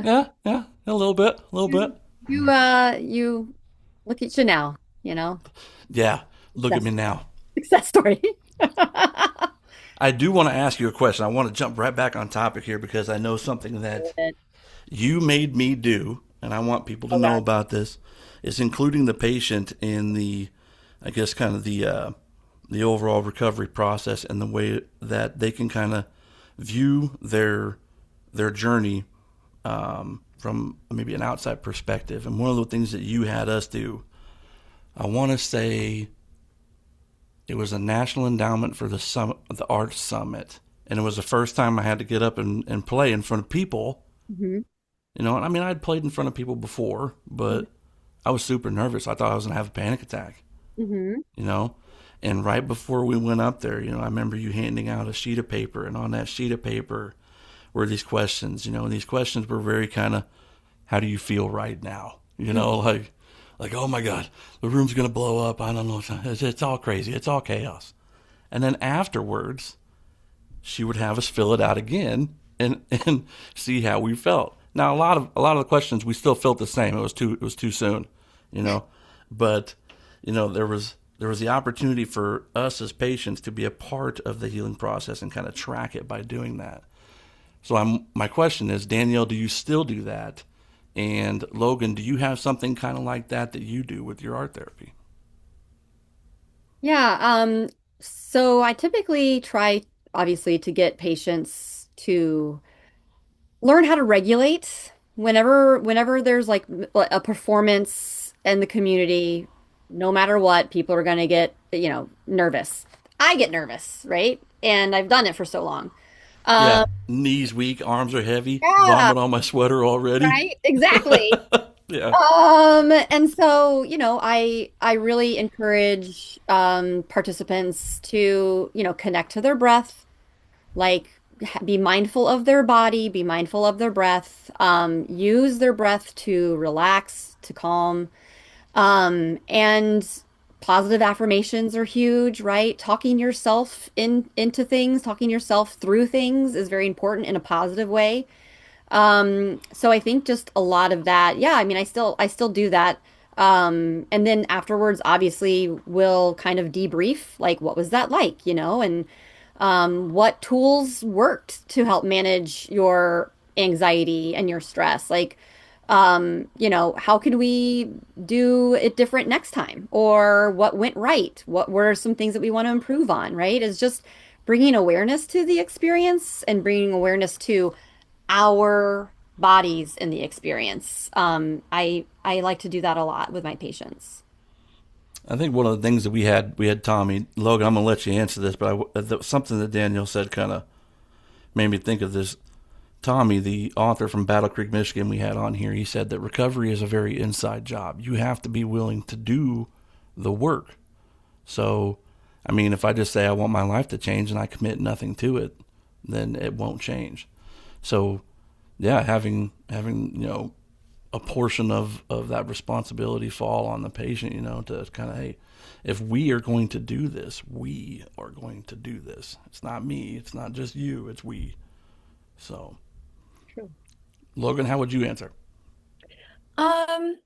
Speaker 3: yeah, yeah, a little bit, a little bit.
Speaker 4: you look at you now, you know.
Speaker 3: Yeah, look at
Speaker 4: Success,
Speaker 3: me now.
Speaker 4: success story.
Speaker 3: I do want to ask you a question. I want to jump right back on topic here because I know something that you made me do, and I want people to
Speaker 4: Oh
Speaker 3: know
Speaker 4: God.
Speaker 3: about this, is including the patient in I guess, kind of the overall recovery process and the way that they can kind of view their journey from maybe an outside perspective. And one of the things that you had us do, I want to say it was a National Endowment for the Arts Summit, and it was the first time I had to get up and play in front of people.
Speaker 4: Hmm.
Speaker 3: You know, I mean, I'd played in front of people before, but I was super nervous. I thought I was gonna have a panic attack.
Speaker 4: Hmm.
Speaker 3: You know, and right before we went up there, I remember you handing out a sheet of paper, and on that sheet of paper were these questions. And these questions were very kind of, how do you feel right now? Like oh my God, the room's gonna blow up. I don't know. It's all crazy. It's all chaos. And then afterwards, she would have us fill it out again and see how we felt. Now a lot of the questions we still felt the same. It was too soon, you know, but there was the opportunity for us as patients to be a part of the healing process and kind of track it by doing that. So my question is, Danielle, do you still do that? And Logan, do you have something kind of like that you do with your art therapy?
Speaker 4: Yeah, so I typically try, obviously, to get patients to learn how to regulate whenever there's like a performance in the community, no matter what, people are going to get, nervous. I get nervous, right? And I've done it for so long.
Speaker 3: Yeah,
Speaker 4: Um,
Speaker 3: knees weak, arms are heavy,
Speaker 4: yeah,
Speaker 3: vomit on my sweater already.
Speaker 4: right? Exactly.
Speaker 3: Yeah.
Speaker 4: And so, I really encourage participants to, connect to their breath, like be mindful of their body, be mindful of their breath, use their breath to relax, to calm. And positive affirmations are huge, right? Talking yourself into things, talking yourself through things is very important in a positive way. So I think just a lot of that. Yeah, I mean, I still do that. And then afterwards, obviously, we'll kind of debrief, like, what was that like, and what tools worked to help manage your anxiety and your stress? Like, how could we do it different next time? Or what went right? What were some things that we want to improve on, right? Is just bringing awareness to the experience and bringing awareness to our bodies in the experience. I like to do that a lot with my patients.
Speaker 3: I think one of the things that we had Tommy Logan. I'm gonna let you answer this, but something that Danielle said kind of made me think of this. Tommy, the author from Battle Creek, Michigan, we had on here, he said that recovery is a very inside job. You have to be willing to do the work. So, I mean, if I just say I want my life to change and I commit nothing to it, then it won't change. So, yeah, having a portion of that responsibility fall on the patient, to kind of, hey, if we are going to do this, we are going to do this. It's not me. It's not just you. It's we. So,
Speaker 4: True.
Speaker 3: Logan, how would you answer?
Speaker 5: Um,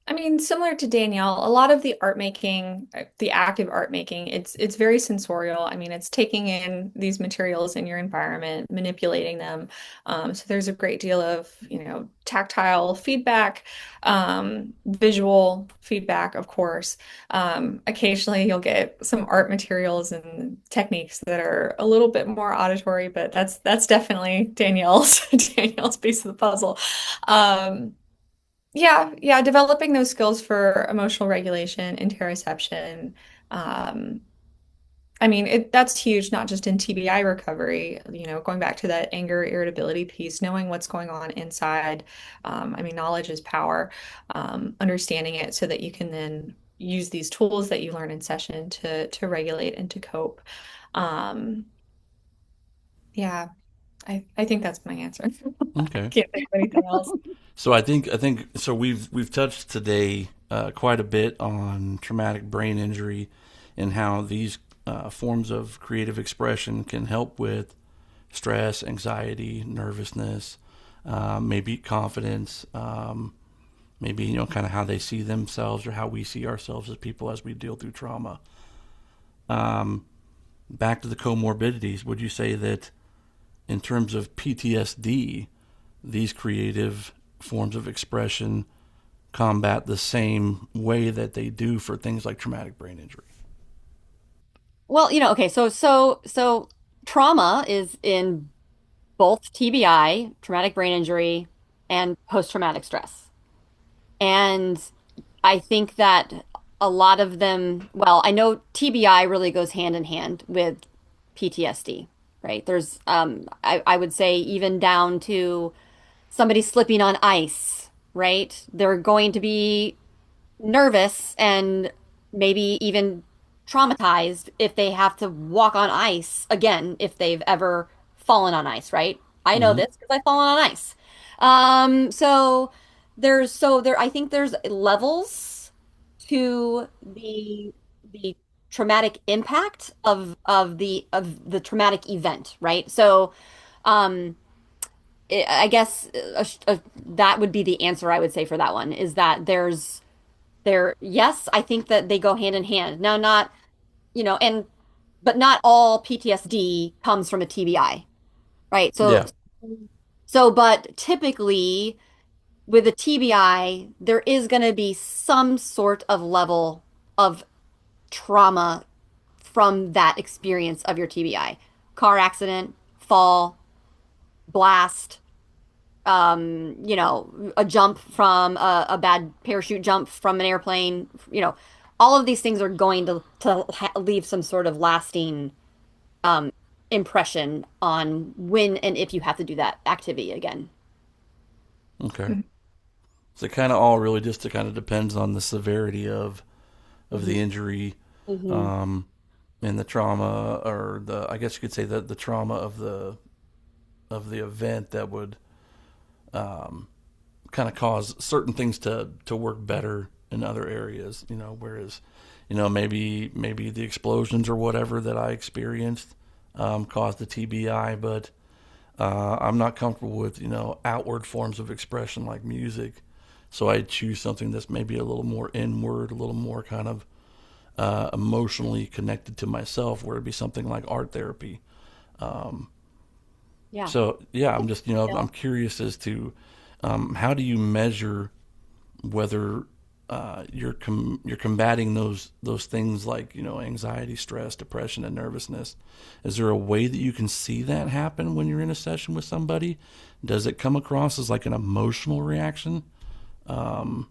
Speaker 5: I mean, similar to Danielle, a lot of the art making, the active art making, it's very sensorial. I mean, it's taking in these materials in your environment, manipulating them. So there's a great deal of, tactile feedback, visual feedback, of course. Occasionally you'll get some art materials and techniques that are a little bit more auditory, but that's definitely Danielle's Danielle's piece of the puzzle. Um, yeah, developing those skills for emotional regulation, interoception. Um, I mean, that's huge, not just in TBI recovery, going back to that anger, irritability piece, knowing what's going on inside. I mean, knowledge is power. Understanding it so that you can then use these tools that you learn in session to regulate and to cope. Um, yeah, I think that's my answer.
Speaker 3: Okay.
Speaker 5: Can't think of anything else.
Speaker 3: So I think so. We've touched today quite a bit on traumatic brain injury and how these forms of creative expression can help with stress, anxiety, nervousness, maybe confidence, maybe kind of how they see themselves or how we see ourselves as people as we deal through trauma. Um, Back to the comorbidities, would you say that in terms of PTSD, these creative forms of expression combat the same way that they do for things like traumatic brain injury?
Speaker 4: Well, okay, so trauma is in both TBI, traumatic brain injury, and post-traumatic stress. And I think that a lot of them, well, I know TBI really goes hand in hand with PTSD, right? There's I would say even down to somebody slipping on ice, right? They're going to be nervous and maybe even traumatized if they have to walk on ice again, if they've ever fallen on ice, right? I know
Speaker 3: Mm-hmm.
Speaker 4: this because I've fallen on ice. So there I think there's levels to the traumatic impact of the traumatic event, right? So um I guess that would be the answer I would say for that one is that yes, I think that they go hand in hand. Now, not, and but not all PTSD comes from a TBI, right?
Speaker 3: Yeah.
Speaker 4: But typically with a TBI, there is going to be some sort of level of trauma from that experience of your TBI. Car accident, fall, blast, a jump from a bad parachute jump from an airplane, all of these things are going to leave some sort of lasting impression on when and if you have to do that activity again.
Speaker 3: Okay. So it kind of all really just kind of depends on the severity of
Speaker 4: Hmm.
Speaker 3: the injury,
Speaker 4: Hmm.
Speaker 3: um, and the trauma, or the I guess you could say that the trauma of the event that would kind of cause certain things to work better in other areas. Whereas maybe the explosions or whatever that I experienced caused the TBI, but I'm not comfortable with outward forms of expression like music. So I choose something that's maybe a little more inward, a little more kind of emotionally connected to myself, where it'd be something like art therapy. Um,
Speaker 4: Yeah.
Speaker 3: so yeah, I'm just
Speaker 4: Yeah.
Speaker 3: I'm curious as to how do you measure whether you're combating those things like anxiety, stress, depression, and nervousness. Is there a way that you can see that happen when you're in a session with somebody? Does it come across as like an emotional reaction um,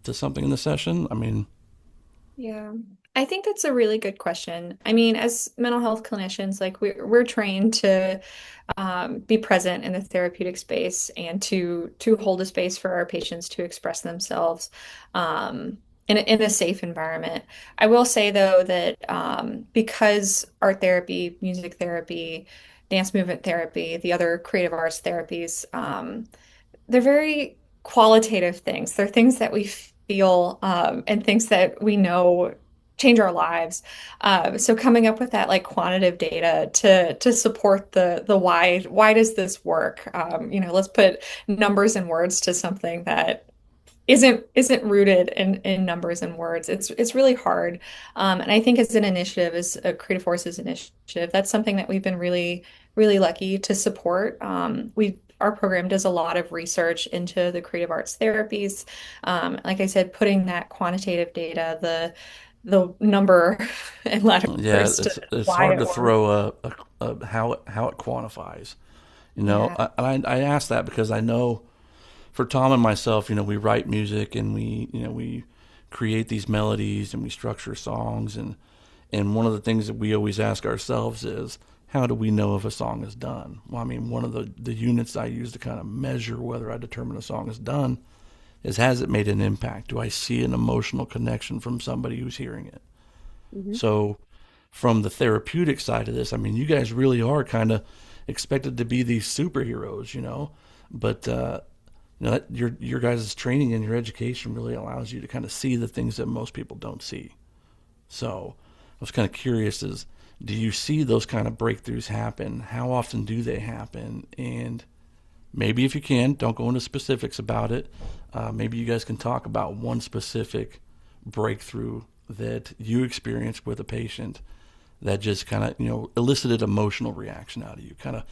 Speaker 3: to something in the session? I mean,
Speaker 5: Yeah, I think that's a really good question. I mean, as mental health clinicians, like we're trained to be present in the therapeutic space and to hold a space for our patients to express themselves in a safe environment. I will say though that because art therapy, music therapy, dance movement therapy, the other creative arts therapies, they're very qualitative things. They're things that we feel and things that we know change our lives. So coming up with that like quantitative data to support the why does this work? Let's put numbers and words to something that isn't rooted in numbers and words. It's really hard. And I think as an initiative, as a Creative Forces initiative, that's something that we've been really lucky to support. Our program does a lot of research into the creative arts therapies. Like I said, putting that quantitative data, the number and
Speaker 3: yeah,
Speaker 5: letters to
Speaker 3: it's
Speaker 5: why
Speaker 3: hard
Speaker 5: it
Speaker 3: to
Speaker 5: works.
Speaker 3: throw a how it quantifies.
Speaker 5: Yeah.
Speaker 3: I ask that because I know for Tom and myself, we write music and we create these melodies and we structure songs, and one of the things that we always ask ourselves is, how do we know if a song is done? Well, I mean, one of the units I use to kind of measure whether I determine a song is done is, has it made an impact? Do I see an emotional connection from somebody who's hearing it?
Speaker 4: Hmm.
Speaker 3: So, from the therapeutic side of this, I mean, you guys really are kind of expected to be these superheroes, but your guys' training and your education really allows you to kind of see the things that most people don't see. So, I was kind of curious: is do you see those kind of breakthroughs happen? How often do they happen? And maybe if you can, don't go into specifics about it. Maybe you guys can talk about one specific breakthrough that you experienced with a patient that just kind of, elicited emotional reaction out of you, kind of,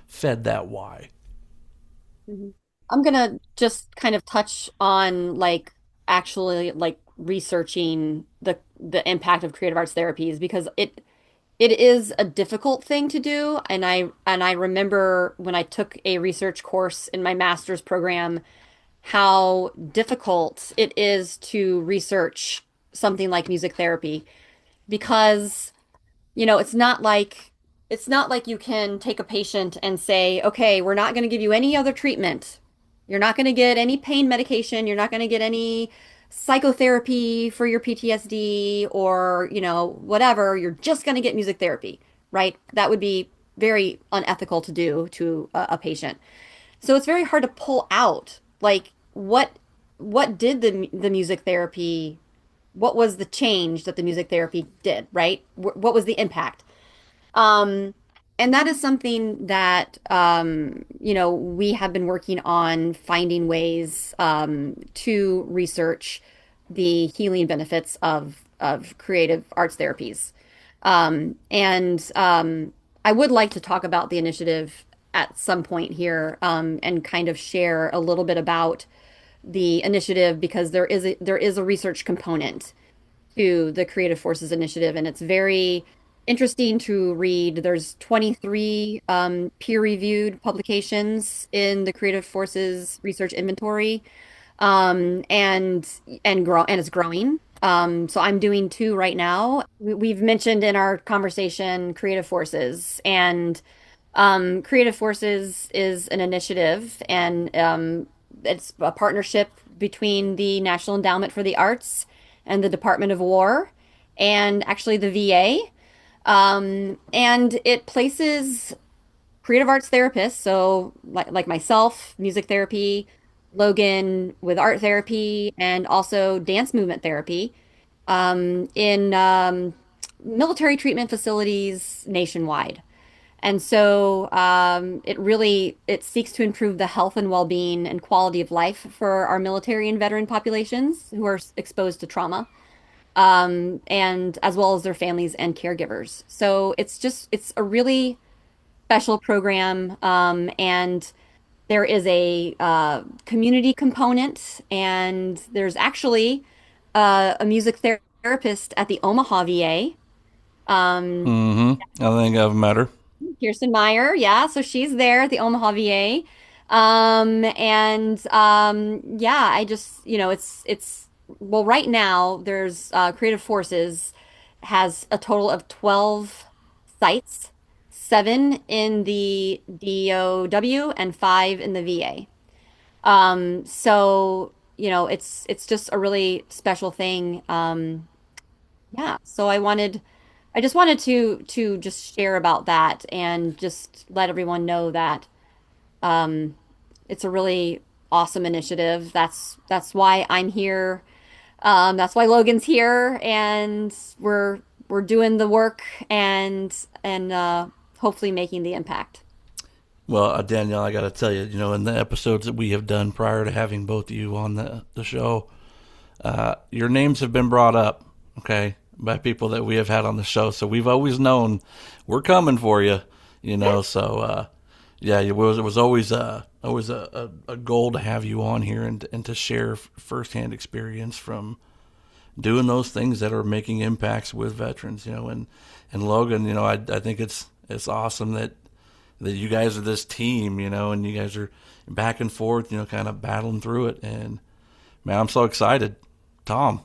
Speaker 3: fed that why.
Speaker 4: Hmm. I'm gonna just kind of touch on like actually like researching the impact of creative arts therapies because it is a difficult thing to do, and I remember when I took a research course in my master's program how difficult it is to research something like music therapy because it's not like you can take a patient and say, okay, we're not going to give you any other treatment. You're not going to get any pain medication. You're not going to get any psychotherapy for your PTSD or, whatever. You're just going to get music therapy, right? That would be very unethical to do to a patient. So it's very hard to pull out like what did the music therapy, what was the change that the music therapy did, right? What was the impact? Um, and that is something that we have been working on finding ways to research the healing benefits of creative arts therapies. And I would like to talk about the initiative at some point here and kind of share a little bit about the initiative because there is a research component to the Creative Forces Initiative, and it's very interesting to read. There's 23 peer-reviewed publications in the Creative Forces Research Inventory, and it's growing. So I'm doing two right now. We've mentioned in our conversation Creative Forces, and Creative Forces is an initiative, and it's a partnership between the National Endowment for the Arts and the Department of War, and actually the VA. And it places creative arts therapists, so like myself, music therapy, Logan with art therapy, and also dance movement therapy, in military treatment facilities nationwide. And so it seeks to improve the health and well-being and quality of life for our military and veteran populations who are exposed to trauma, and as well as their families and caregivers. So it's a really special program, and there is a community component, and there's actually a music therapist at the Omaha VA. Um,
Speaker 3: Mm-hmm. I think I've met her.
Speaker 4: Kirsten Meyer, yeah, so she's there at the Omaha VA. And yeah, I just, it's well, right now there's Creative Forces has a total of 12 sites, seven in the DOW and five in the VA. So, it's just a really special thing. Yeah, so I just wanted to just share about that and just let everyone know that um, it's a really awesome initiative. That's why I'm here. That's why Logan's here, and we're doing the work and hopefully making the impact.
Speaker 3: Well, Danielle, I got to tell you, in the episodes that we have done prior to having both of you on the show, your names have been brought up, okay, by people that we have had on the show. So we've always known we're coming for you, So, yeah, it was always a goal to have you on here and to share firsthand experience from doing those things that are making impacts with veterans, and Logan, I think it's awesome that you guys are this team, and you guys are back and forth, kind of battling through it. And man, I'm so excited. Tom,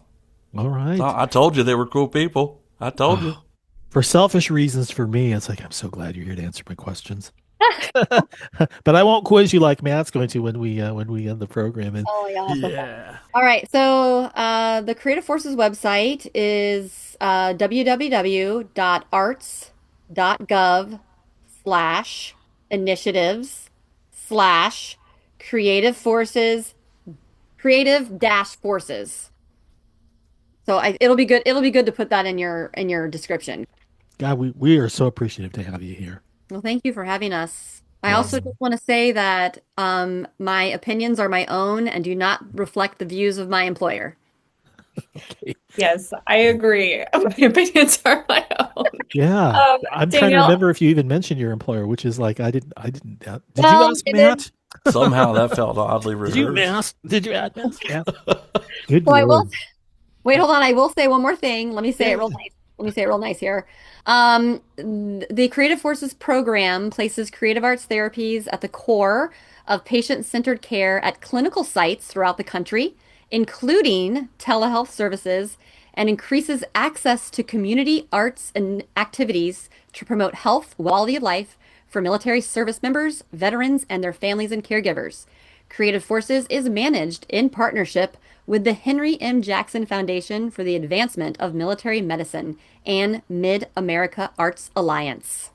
Speaker 2: All right.
Speaker 3: Tom, I told you they were cool people. I told you.
Speaker 2: Oh, for selfish reasons for me, it's like I'm so glad you're here to answer my questions. But I won't quiz you like Matt's going to when we end the program. And
Speaker 4: Oh my gosh, that's awesome.
Speaker 3: Yeah.
Speaker 4: All right, so the Creative Forces website is www.arts.gov/initiatives/creative forces creative dash forces. So it'll be good to put that in your description.
Speaker 2: God, we are so appreciative to have you here.
Speaker 4: Well, thank you for having us. I also
Speaker 2: And
Speaker 4: just want to say that my opinions are my own and do not reflect the views of my employer.
Speaker 2: okay.
Speaker 5: Yes, I agree. My opinions are my own.
Speaker 2: Yeah. I'm trying to
Speaker 5: Danielle,
Speaker 2: remember if you even mentioned your employer, which is like I didn't did you
Speaker 4: Well,
Speaker 2: ask
Speaker 4: it did.
Speaker 2: Matt?
Speaker 3: Somehow that felt oddly
Speaker 2: Did you
Speaker 3: rehearsed.
Speaker 2: ask? Did you ask Matt? Good
Speaker 4: So I will
Speaker 2: Lord.
Speaker 4: wait, hold on. I will say one more thing. Let me say it
Speaker 2: Yeah.
Speaker 4: real nice. Let me say it real nice here. The Creative Forces program places creative arts therapies at the core of patient-centered care at clinical sites throughout the country, including telehealth services, and increases access to community arts and activities to promote health, quality of life for military service members, veterans, and their families and caregivers. Creative Forces is managed in partnership with the Henry M. Jackson Foundation for the Advancement of Military Medicine and Mid America Arts Alliance.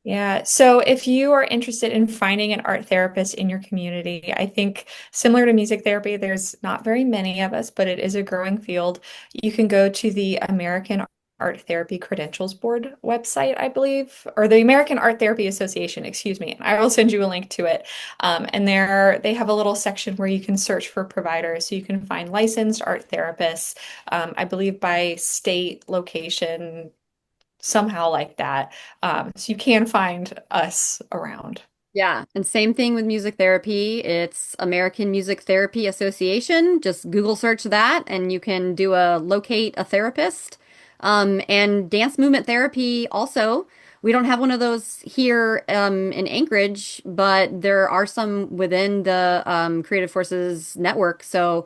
Speaker 5: yeah. So if you are interested in finding an art therapist in your community, I think similar to music therapy, there's not very many of us, but it is a growing field. You can go to the American Art Therapy Credentials Board website, I believe, or the American Art Therapy Association, excuse me. I will send you a link to it. And there they have a little section where you can search for providers. So you can find licensed art therapists, I believe by state, location, somehow like that. So you can find us around.
Speaker 4: Yeah, and same thing with music therapy. It's American Music Therapy Association. Just Google search that and you can do a locate a therapist. And dance movement therapy also. We don't have one of those here in Anchorage, but there are some within the Creative Forces network. So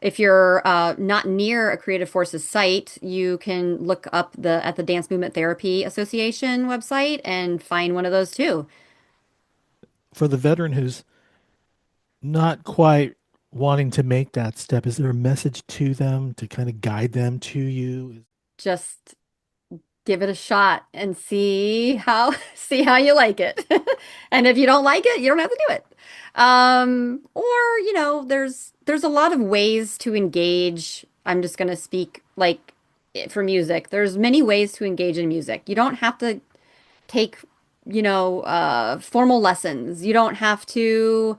Speaker 4: if you're not near a Creative Forces site, you can look up the Dance Movement Therapy Association website and find one of those too.
Speaker 2: For the veteran who's not quite wanting to make that step, is there a message to them to kind of guide them to you?
Speaker 4: Just give it a shot and see how see how you like it. And if you don't like it, you don't have to do it. Or, there's a lot of ways to engage. I'm just gonna speak like for music. There's many ways to engage in music. You don't have to take, formal lessons. You don't have to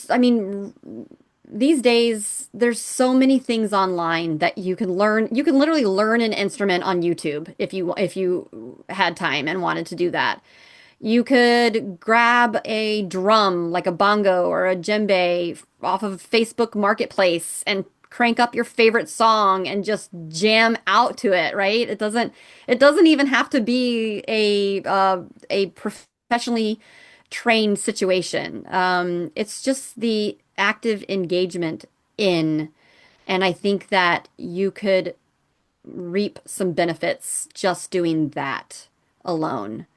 Speaker 4: I mean, these days there's so many things online that you can learn. You can literally learn an instrument on YouTube if you had time and wanted to do that. You could grab a drum like a bongo or a djembe off of Facebook Marketplace and crank up your favorite song and just jam out to it, right? It doesn't even have to be a professionally trained situation. It's just the active engagement in, and I think that you could reap some benefits just doing that alone.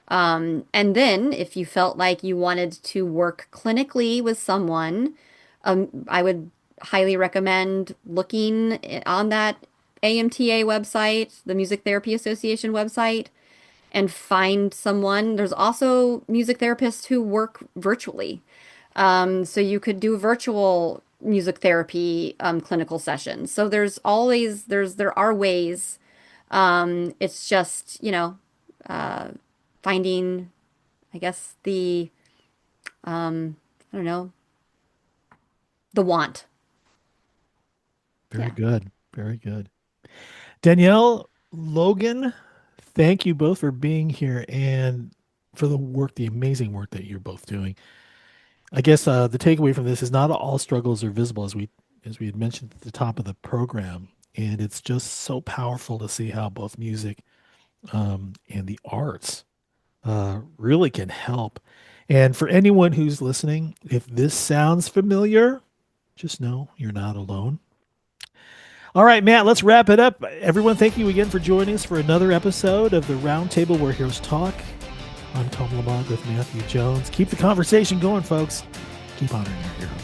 Speaker 4: And then if you felt like you wanted to work clinically with someone, I would highly recommend looking on that AMTA website, the Music Therapy Association website, and find someone. There's also music therapists who work virtually. So you could do virtual music therapy clinical sessions. So there are ways. It's just, finding, I guess, I don't know, the want.
Speaker 2: Very
Speaker 4: Yeah.
Speaker 2: good. Very good. Danielle, Logan, thank you both for being here and for the amazing work that you're both doing. I guess the takeaway from this is not all struggles are visible, as we had mentioned at the top of the program, and it's just so powerful to see how both music and the arts really can help. And for anyone who's listening, if this sounds familiar, just know you're not alone. All right, Matt, let's wrap it up. Everyone, thank you again for joining us for another episode of the Roundtable Where Heroes Talk. I'm Tom Lamog with Matthew Jones. Keep the conversation going, folks. Keep honoring your heroes.